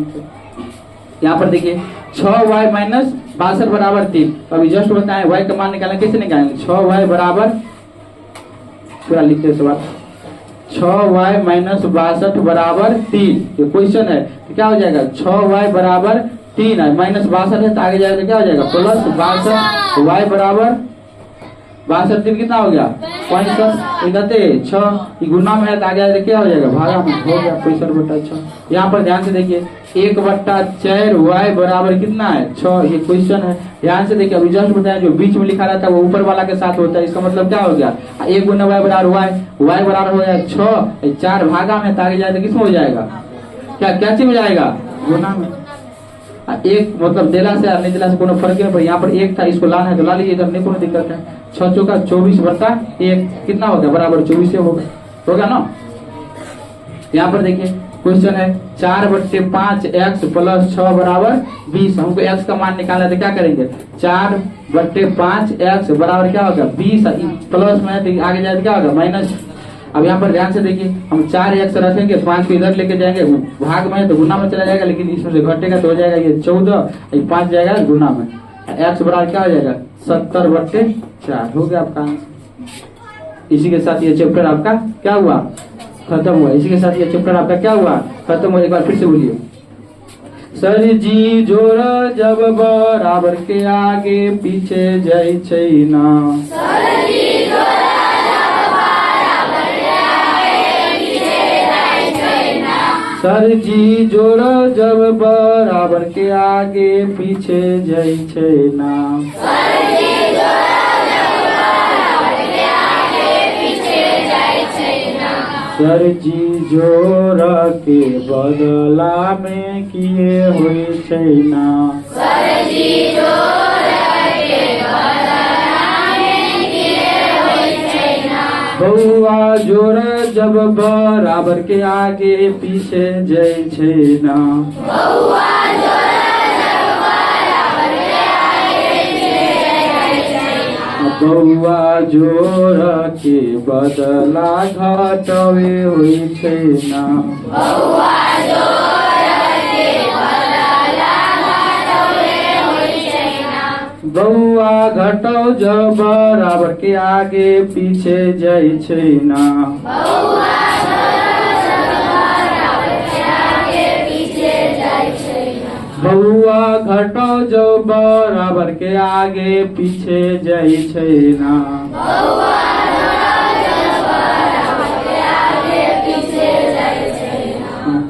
यहाँ पर देखिए 6y - 62 बराबर 3। अभी जस्ट बताएं y का मान निकालना, कैसे निकालेंगे, 6y बराबर, पूरा लिखते हैं सवाल, 6y - 62 बराबर 3, ये क्वेश्चन है, तो क्या हो जाएगा 6y बराबर 3 है, माइनस 62 है तो आगे जाएगा तो क्या हो जाएगा प्लस 62। y बराबर 62 3 कितना हो गया 65, इधर 6 गुना में है तो आगे जाएगा तो क्या हो जाएगा भागा में, हो गया 65/6। यहाँ पर ध्यान से देखिए 1/4 y बराबर कितना है 6, ये क्वेश्चन है। ध्यान से देखिए अभी जस्ट बताया जो बीच में लिखा रहता है वो ऊपर वाला के साथ होता है, इसका मतलब क्या हो गया 1 गुना y बराबर y बराबर हो गया 6, 4 भागा में तो आगे जाए तो किसमें हो जाएगा क्या चीज में जाएगा गुना में। एक मतलब देला से नहीं देला से कोनो फर्क नहीं पड़े, यहाँ पर 1 था इसको लाना है तो ला लीजिए, इधर नहीं कोनो दिक्कत है। 6 चौका 24/1 कितना हो गया बराबर 24 होगा ना। यहाँ पर देखिए क्वेश्चन है 4/5 x + 6 बराबर 20, हमको x का मान निकालना है तो क्या करेंगे 4/5 x बराबर क्या होगा 20, प्लस में है तो आगे जाए तो क्या होगा माइनस। अब यहाँ पर ध्यान से देखिए हम 4x रखेंगे 5 को इधर लेके जाएंगे, भाग में है तो गुना में चला जाएगा, लेकिन इसमें से घटेगा तो हो जाएगा ये 14, 5 जाएगा गुना में, x बराबर क्या हो जाएगा 70/4 हो गया आपका आंसर। इसी के साथ ये चैप्टर आपका क्या हुआ खत्म हुआ, इसी के साथ ये चैप्टर आपका क्या हुआ खत्म हुआ। एक बार फिर से बोलिए। सर जी जोड़ जब बराबर के आगे पीछे जाई छै ना, सर जी जोड़ जब बराबर के आगे पीछे जाई छै ना, सर जी जोड़ के बदला में किए हुए छै ना, बउआ जोड़ जब बराबर के आगे पीछे जाय छै ना, बउआ जोड़ के बदला घटवे हुई छै ना, बउआ घटो जब बराबर के आगे पीछे जाय छै ना, बउआ घटो जो बराबर के आगे पीछे जाय छै ना,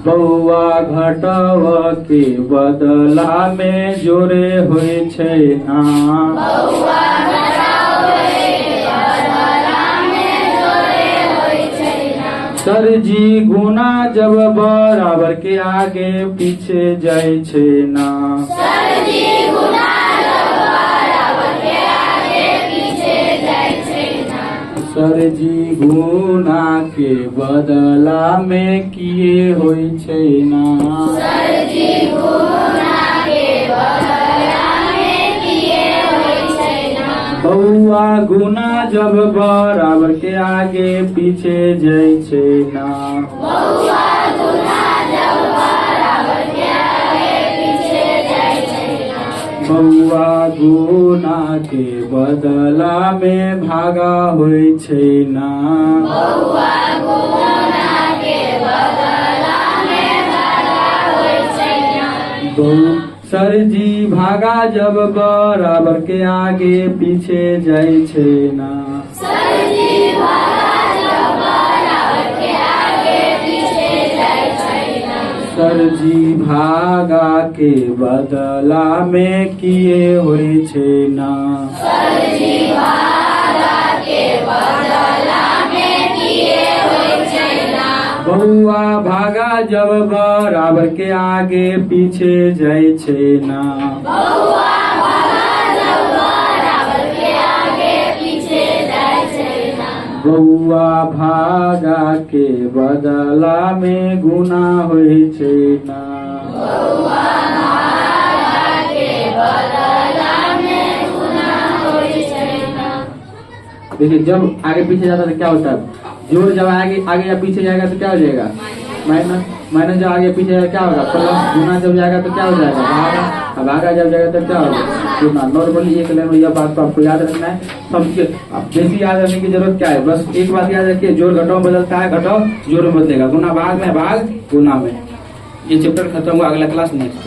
बउआ घटव के बदला में जोड़े हुए छै ना, सर जी गुना जब बराबर के आगे पीछे जाय छै ना, सर जी गुना के बदला में किए हुए छै ना, बउआ गुना जब बराबर के आगे पीछे जाय छै ना, बउआ गुना के बदला में भागा हुए छै ना, सर जी भागा जब बराबर के आगे पीछे जाय छै ना, सर जी भागा के बदला में किए हुए छै ना, बउआ भागा जब बराबर के आगे पीछे जाय छै ना, बउआ भागा के बदला में गुना हुए छै ना, देखिए जब आगे पीछे जाता तो क्या होता है जोड़ जब आगे या पीछे जाएगा तो क्या हो जाएगा माइनस जब आगे पीछे जाएगा क्या होगा प्लस, गुना जब जाएगा तो क्या हो जाएगा भागा, अब भागा जब जाएगा तो क्या होगा गुना। नॉर्मली एक लाइन में यह बात को आपको याद रखना है, सबके बेसी याद रखने की जरूरत क्या है, बस एक बात याद रखिए जोड़ घटाओ बदलता है, घटाओ जोड़ में बदलेगा, गुना भाग में भाग गुना में। ये चैप्टर खत्म हुआ, अगला क्लास नेक्स्ट।